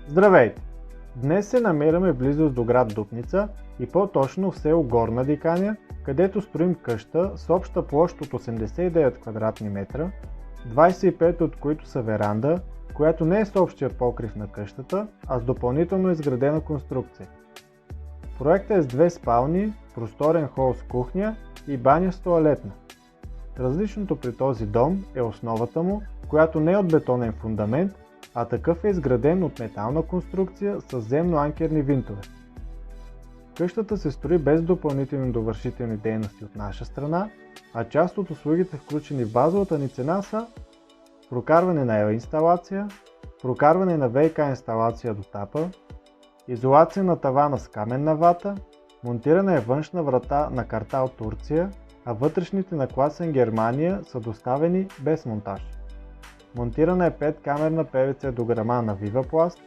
Здравейте! Днес се намираме в близост до град Дупница и по-точно в село Горна Диканя, където строим къща с обща площ от 89 квадратни метра, 25 от които са веранда, която не е с общия покрив на къщата, а с допълнително изградена конструкция. Проектът е с 2 спални, просторен хол с кухня и баня с тоалетна. Различното при този дом е основата му, която не е от бетонен фундамент, а такъв е изграден от метална конструкция с земно-анкерни винтове. Къщата се строи без допълнителни довършителни дейности от наша страна, а част от услугите, включени в базовата ни цена, са прокарване на инсталация, прокарване на ВиК инсталация до тапа, изолация на тавана с каменна вата, монтиране външна врата на картал Турция, а вътрешните на класен Германия са доставени без монтаж. Монтирана е 5-камерна ПВЦ дограма на Vivaplast,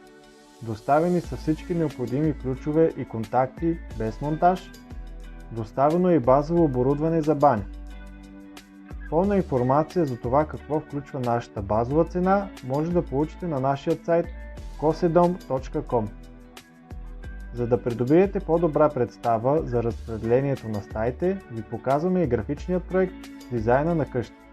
доставени са всички необходими ключове и контакти без монтаж, доставено е и базово оборудване за баня. Пълна информация за това какво включва нашата базова цена може да получите на нашия сайт kosedom.com. За да придобиете по-добра представа за разпределението на стаите, ви показваме и графичният проект с дизайна на къщата.